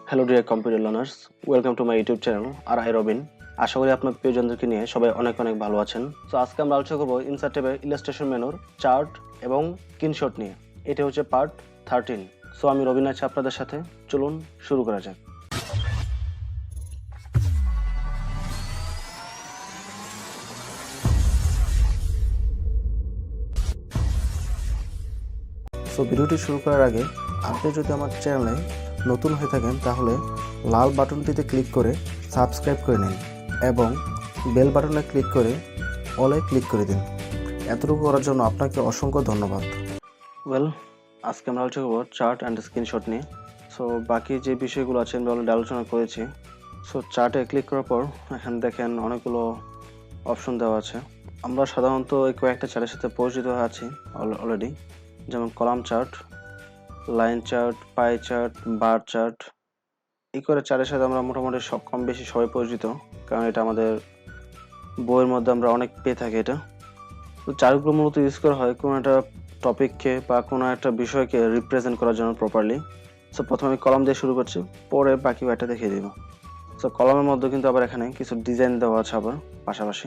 Hello dear computer learners, welcome to my YouTube channel আর I Robin. আশা করি আপনার প্রিয়জনদেরকে নিয়ে সবাই অনেক অনেক ভালো আছেন। তো আজকে আমরা আলোচনা করবো ইনসার্ট ট্যাবের ইলাস্ট্রেশন মেনুর চার্ট এবং স্ক্রিনশট নিয়ে। এটা হচ্ছে পার্ট 13। সো আমি রবিন আছি আপনাদের সাথে, চলুন শুরু করা যাক। সো ভিডিওটি শুরু করার আগে আপনি যদি আমার চ্যানেলে নতুন হয়ে থাকেন তাহলে লাল বাটনটিতে ক্লিক করে সাবস্ক্রাইব করে নিন এবং বেল বাটনে ক্লিক করে অলে ক্লিক করে দিন। এতটুকু করার জন্য আপনাকে অসংখ্য ধন্যবাদ। ওয়েল, আজকে আমরা আলোচনা করবো চার্ট অ্যান্ড স্ক্রিনশট নিয়ে। সো বাকি যে বিষয়গুলো আছে আমি অলরেডি আলোচনা করেছি। সো চার্টে ক্লিক করার পর এখানে দেখেন অনেকগুলো অপশন দেওয়া আছে। আমরা সাধারণত এই কয়েকটা চার্টের সাথে পরিচিত আছি অলরেডি, যেমন column chart, line chart, pie chart, bar chart. এই করে চার্টের সাথে আমরা মোটামুটি কম বেশি সবাই পরিচিত, কারণ এটা আমাদের বইয়ের মধ্যে আমরা অনেক পেয়ে থাকি। এটা তো চার্টগুলো মূলত ইউজ করা হয় কোনো একটা টপিককে বা কোনো একটা বিষয়কে রিপ্রেজেন্ট করার জন্য প্রপারলি। সো প্রথমে আমি কলাম দিয়ে শুরু করছি, পরে বাকি ব্যাটা দেখিয়ে দিব। সো কলামের মধ্যে কিন্তু আবার এখানে কিছু ডিজাইন দেওয়া আছে আবার পাশাপাশি।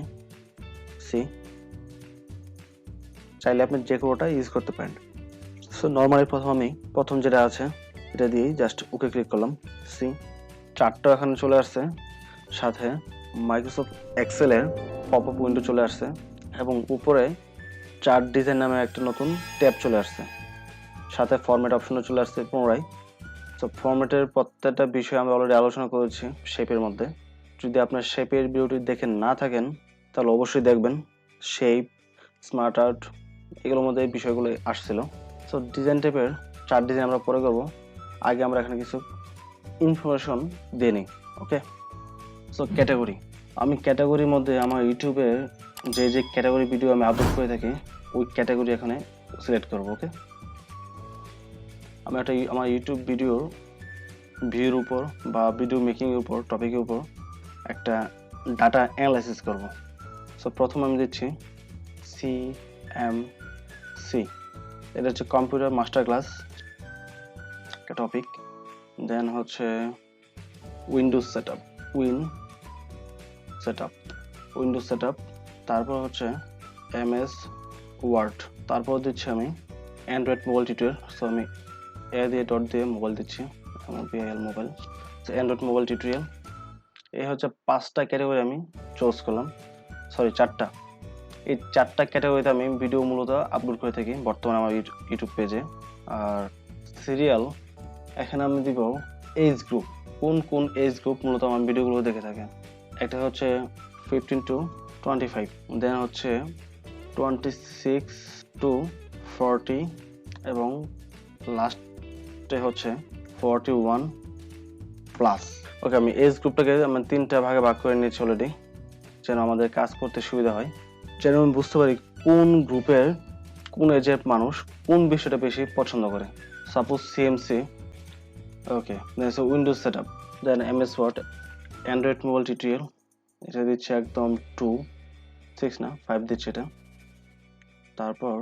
চাইলে আপনি যে কোনোটা ইউজ করতে পারেন। সো নর্মালি প্রথম যেটা আছে এটা দিয়েই জাস্ট ওকে ক্লিক করলাম। চার্টটা এখানে চলে আসছে, সাথে মাইক্রোসফট এক্সেলের পপ আপ উইন্ডো চলে আসছে এবং উপরে চার্ট ডিজাইন নামে একটা নতুন ট্যাব চলে আসছে, সাথে ফরম্যাট অপশনও চলে আসছে পুনরায়। তো ফরম্যাটের প্রত্যেকটা বিষয় আমরা অলরেডি আলোচনা করেছি শেপের মধ্যে। যদি আপনার শেপের ভিডিওটি দেখে না থাকেন তাহলে অবশ্যই দেখবেন। শেপ, স্মার্ট আর্ট, এগুলোর মধ্যে এই বিষয়গুলো আসছিল। সো ডিজাইন ট্যাবের চার্ট ডিজাইন আমরা পরে করবো, আগে আমরা এখানে কিছু ইনফরমেশন দিয়ে নিই। ওকে, সো ক্যাটাগরি। আমি ক্যাটাগরির মধ্যে আমার ইউটিউবে যে ক্যাটাগরি ভিডিও আমি আপলোড করে থাকি ওই ক্যাটাগরি এখানে সিলেক্ট করবো। ওকে, আমি আমার ইউটিউব ভিডিওর ভিউর উপর বা ভিডিও মেকিংয়ের উপর টপিকের উপর একটা ডাটা অ্যানালাইসিস করব। সো প্রথমে আমি দিচ্ছি CMC, এটা হচ্ছে কম্পিউটার মাস্টার ক্লাস একটা টপিক। দেন হচ্ছে উইন্ডোজ সেটআপ, উইন্ডোজ সেটআপ, তারপর হচ্ছে MS ওয়ার্ড, তারপর দিচ্ছি আমি অ্যান্ড্রয়েড মোবাইল টিউটোরিয়াল। সো আমি দিয়ে ডট দিয়ে মোবাইল দিচ্ছি, BIL mobile. So Android mobile tutorial. এই হচ্ছে 5টা ক্যাটাগরি আমি চুজ করলাম, সরি 4টা। এই 4টা ক্যাটাগরিতে আমি ভিডিও মূলত আপলোড করে থাকি বর্তমানে আমার ইউটিউব পেজে। আর সিরিয়াল এখানে আমি দিব এজ গ্রুপ, কোন এজ গ্রুপ মূলত আমার ভিডিওগুলো দেখে থাকে। একটা হচ্ছে 15 to 25, দেন হচ্ছে 26 to 40 এবং লাস্টে হচ্ছে 41 প্লাস। ওকে, আমি এজ গ্রুপটাকে 3টা ভাগে ভাগ করে নিয়েছি অলরেডি, যেন আমাদের কাজ করতে সুবিধা হয়, যেন আমি বুঝতে পারি কোন গ্রুপের কোন এজের মানুষ কোন বিষয়টা বেশি পছন্দ করে। Suppose CMC, okay, then Windows setup, then MS Word, Android mobile tutorial, এটা দিচ্ছে একদম 2, 6 না 5 দিচ্ছে এটা। তারপর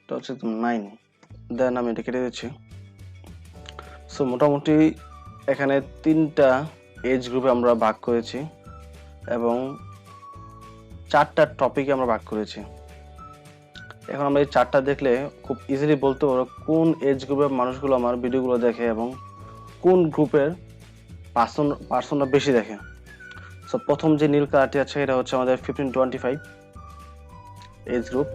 এটা হচ্ছে 9, দেন আমি এটা কেটে দিচ্ছি। সো মোটামুটি এখানে 3টা এজ গ্রুপে আমরা ভাগ করেছি এবং 4টা টপিকে আমরা ভাগ করেছি। এখন আমরা এই 4টা দেখলে খুব ইজিলি বলতে পারবো কোন এজ গ্রুপের মানুষগুলো আমার ভিডিওগুলো দেখে এবং কোন গ্রুপের পার্সনরা বেশি দেখে। সো প্রথম যে নীল কালারটি আছে এটা হচ্ছে আমাদের 15-25 এজ গ্রুপ।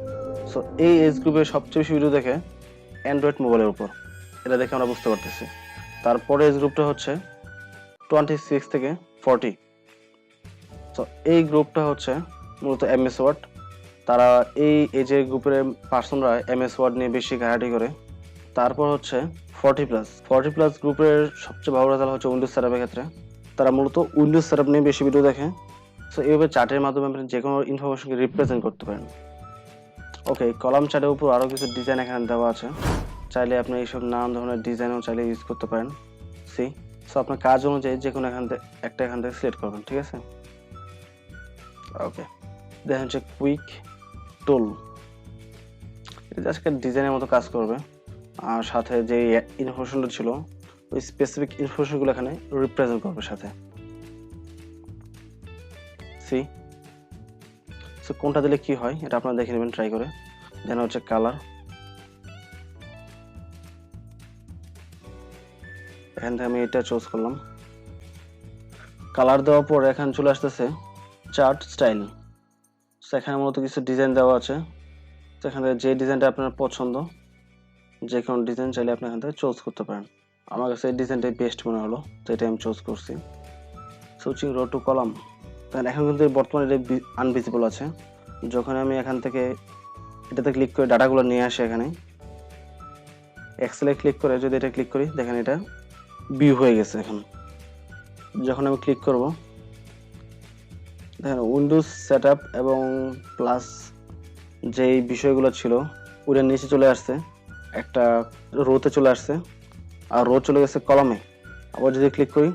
সো এই এজ গ্রুপের সবচেয়ে বেশি ভিডিও দেখে অ্যান্ড্রয়েড মোবাইলের উপর, এটা দেখে আমরা বুঝতে পারতেছি। তারপরে এজ গ্রুপটা হচ্ছে 26 থেকে 40। সো এই গ্রুপটা হচ্ছে মূলত MS ওয়ার্ড, তারা এই এজের গ্রুপের পার্সনরা MS ওয়ার্ড নিয়ে বেশি ঘাটাঘাটি করে। তারপর হচ্ছে 40+ গ্রুপের সবচেয়ে ভালো রেজাল্ট হচ্ছে উইন্ডোজ সেটআপের ক্ষেত্রে, তারা মূলত উইন্ডোজ সেটআপ নিয়ে বেশি ভিডিও দেখে। সো এইভাবে চার্টের মাধ্যমে আপনি যে কোনো ইনফরমেশনকে রিপ্রেজেন্ট করতে পারেন। ওকে, কলাম চার্টের উপর আরও কিছু ডিজাইন এখানে দেওয়া আছে, চাইলে আপনি এইসব নানান ধরনের ডিজাইনও চাইলে ইউজ করতে পারেন। সো আপনার কাজ অনুযায়ী যে কোনো এখান থেকে সিলেক্ট করবেন, ঠিক আছে। ওকে, দেন হচ্ছে কুইক টুল, এটা জাস্ট ডিজাইনের মতো কাজ করবে। আর সাথে যে ইনফরমেশনটা ছিল ওই স্পেসিফিক ইনফরমেশনগুলো এখানে রিপ্রেজেন্ট করবে সাথে। সি সো কোনটা দিলে কি হয় এটা আপনারা দেখে নেবেন ট্রাই করে। দেন হচ্ছে কালার, এখান থেকে আমি এটা চুজ করলাম। কালার দেওয়ার পর এখানে চলে আসতেছে চার্ট স্টাইল। এখানে মূলত কিছু ডিজাইন দেওয়া আছে, সেখানে যে ডিজাইনটা আপনার পছন্দ, যে কোনো ডিজাইন চাইলে আপনি এখান থেকে চুজ করতে পারেন। আমার কাছে এই ডিজাইনটাই বেস্ট মনে হলো, তো এটা আমি চুজ করছি। সুইচিং রো টু কলাম, কারণ এখন কিন্তু বর্তমানে এটা আনভিজিবল আছে। যখন আমি এখান থেকে এটাতে ক্লিক করে ডাটাগুলো নিয়ে আসি, এখানে এক্সেলে ক্লিক করে যদি এটা ক্লিক করি, দেখেন এটা ভিউ হয়ে গেছে। এখন যখন আমি ক্লিক করব, দেখেন উইন্ডোজ সেটআপ এবং প্লাস যেই বিষয়গুলো ছিল ওটার নিচে চলে আসছে, একটা রোতে চলে আসছে, আর রো চলে গেছে কলামে। আবার যদি ক্লিক করি,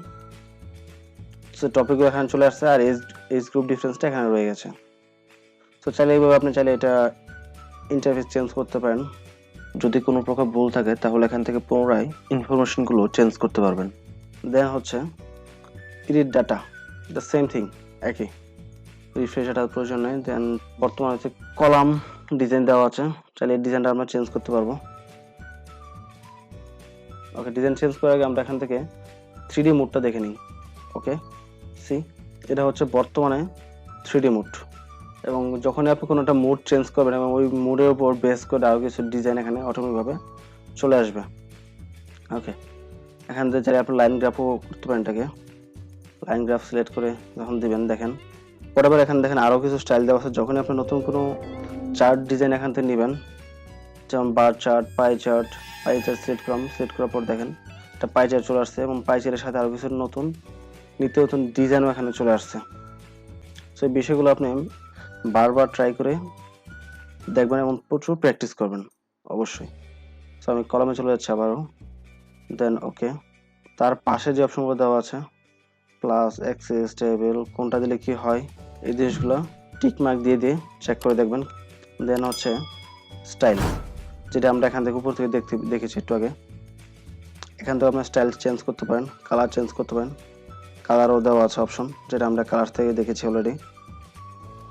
সে টপিকগুলো এখানে চলে আসছে, আর এজ গ্রুপ ডিফারেন্সটা এখানে রয়ে গেছে। তো চাইলে এইভাবে আপনি চাইলে এটা ইন্টারফেস চেঞ্জ করতে পারেন। যদি কোনো প্রকার ভুল থাকে তাহলে এখান থেকে পুনরায় ইনফরমেশনগুলো চেঞ্জ করতে পারবেন। দেন হচ্ছে edit data, the same thing, একই রিফ্রেশ ডাটার প্রয়োজন নেই। দেন বর্তমানে হচ্ছে কলাম ডিজাইন দেওয়া আছে, চাইলে এই ডিজাইনটা আমরা চেঞ্জ করতে পারবো। ওকে, ডিজাইন চেঞ্জ করার আগে আমরা এখান থেকে 3D মোডটা দেখে নিই। ওকে, সি এটা হচ্ছে বর্তমানে 3D মোড, এবং যখনই আপনি কোনো একটা মোড চেঞ্জ করবেন এবং ওই মোডের উপর বেস করে আরও কিছু ডিজাইন এখানে অটোমেটিকভাবে চলে আসবে। ওকে, এখান থেকে চাইলে আপনি লাইন গ্রাফও করতে পারেন। এটাকে লাইন গ্রাফ সিলেক্ট করে যখন দিবেন, দেখেন পরে এখানে দেখেন আরও কিছু স্টাইল দেওয়া আছে। যখনই আপনি নতুন কোনো চার্ট ডিজাইন এখান থেকে নেবেন, যেমন bar chart, pie chart select করার পর দেখেন একটা পাই চার্ট চলে আসছে, এবং পাই চার্টের সাথে আরও কিছু নতুন নিত্য নতুন ডিজাইনও এখানে চলে আসছে। সেই বিষয়গুলো আপনি বারবার ট্রাই করে দেখবেন এবং প্রচুর প্র্যাকটিস করবেন অবশ্যই। সো আমি কলামে চলে যাচ্ছি আবারও। দেন ওকে, তার পাশে যে অপশনগুলো দেওয়া আছে প্লাস, অ্যাক্সেস, টেবিল, কোনটা দিলে কি হয় এই জিনিসগুলো টিক মার্ক দিয়ে চেক করে দেখবেন। দেন হচ্ছে স্টাইল, যেটা আমরা এখান থেকে উপর থেকে দেখেছি একটু আগে। এখান থেকে আপনার স্টাইল চেঞ্জ করতে পারেন, কালার চেঞ্জ করতে পারেন। কালারও দেওয়া আছে অপশন, যেটা আমরা কালার থেকে দেখেছি অলরেডি।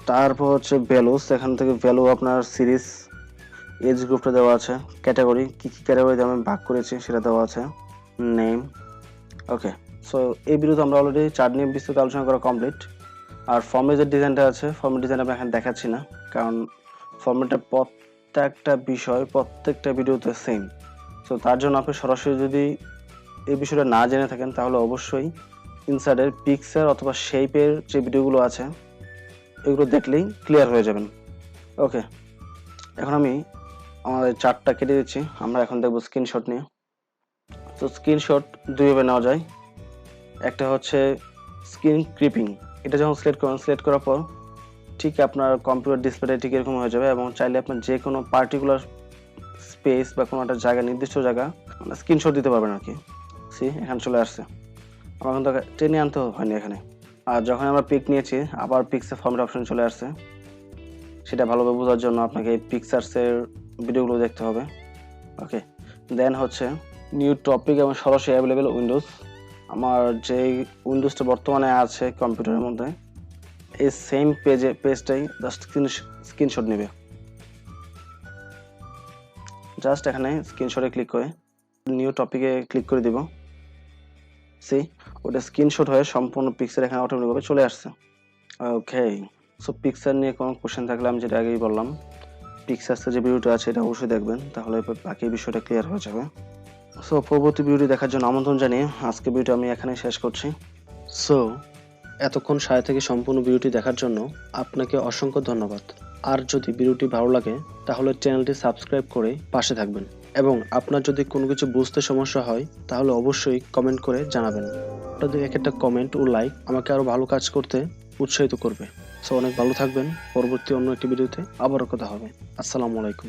তারপর হচ্ছে ভ্যালুস, এখান থেকে ভ্যালু আপনার সিরিজ, এজ গ্রুপটা দেওয়া আছে, ক্যাটাগরি কী ক্যাটাগরিতে আমি ভাগ করেছি সেটা দেওয়া আছে, নেম। ওকে, সো এই ভিডিওতে আমরা অলরেডি চার্ট নিয়ে বিস্তারিত আলোচনা করা কমপ্লিট। আর ফর্মের যে ডিজাইনটা আছে, ফর্মের ডিজাইন আমি এখানে দেখাচ্ছি না, কারণ ফর্মেটটা প্রত্যেকটা বিষয় প্রত্যেকটা ভিডিওতে সেম। সো তার জন্য আপনি সরাসরি যদি এই বিষয়টা না জেনে থাকেন, তাহলে অবশ্যই ইনসাইডের পিকচার অথবা শেপের যে ভিডিওগুলো আছে এগুলো দেখলেই ক্লিয়ার হয়ে যাবেন। ওকে, এখন আমি আমাদের চার্টটা কেটে দিচ্ছি। আমরা এখন দেখবো স্ক্রিনশট নিয়ে। তো স্ক্রিনশট দুইভাবে নেওয়া যায়। একটা হচ্ছে স্ক্রিন ক্রিপিং, এটা যখন সিলেক্ট করার পর ঠিক আপনার কম্পিউটার ডিসপ্লেটা ঠিক এরকম হয়ে যাবে, এবং চাইলে আপনার যে কোনো পার্টিকুলার স্পেস বা কোনো একটা জায়গা, নির্দিষ্ট জায়গা মানে স্ক্রিনশট দিতে পারবেন আর কি। সি এখানে চলে আসছে, আমার কিন্তু টেনে আনতে হয়নি এখানে। আর যখন আমরা পিক নিয়েছি, আবার পিক্সের ফর্মেট অপশন চলে আসছে। সেটা ভালোভাবে বোঝার জন্য আপনাকে এই পিকচার্সের ভিডিওগুলো দেখতে হবে। ওকে, দেন হচ্ছে নিউ টপিক এবং সরাসরি অ্যাভেলেবেল উইন্ডোজ। আমার যে উইন্ডোজটা বর্তমানে আছে কম্পিউটারের মধ্যে, এই সেম পেজটাই জাস্ট স্ক্রিনশট নেবে। জাস্ট এখানে স্ক্রিনশটে ক্লিক করে নিউ টপিকে ক্লিক করে দিব। সি ওটা স্ক্রিনশট হয়ে সম্পূর্ণ পিকচার এখানে অটোমেটিকভাবে চলে আসছে। ওকে, সো পিকচার নিয়ে কোনো কোশ্চেন থাকলে আমি যেটা আগেই বললাম, পিকচার্সের যে ভিডিওটা আছে এটা অবশ্যই দেখবেন, তাহলে বাকি বিষয়টা ক্লিয়ার হয়ে যাবে। সো পরবর্তী ভিডিও দেখার জন্য আমন্ত্রণ জানিয়ে আজকে ভিডিওটা আমি এখানেই শেষ করছি। সো এতক্ষণ সাথে থেকে সম্পূর্ণ ভিডিওটি দেখার জন্য আপনাকে অসংখ্য ধন্যবাদ। আর যদি ভিডিওটি ভালো লাগে তাহলে চ্যানেলটি সাবস্ক্রাইব করে পাশে থাকবেন, এবং আপনার যদি কোনো কিছু বুঝতে সমস্যা হয় তাহলে অবশ্যই কমেন্ট করে জানাবেন। আপনাদের এক একটা কমেন্ট ও লাইক আমাকে আরো ভালো কাজ করতে উৎসাহিত করবে। সো অনেক ভালো থাকবেন। পরবর্তী অন্য একটি ভিডিওতে আবারও কথা হবে। আসসালামু আলাইকুম।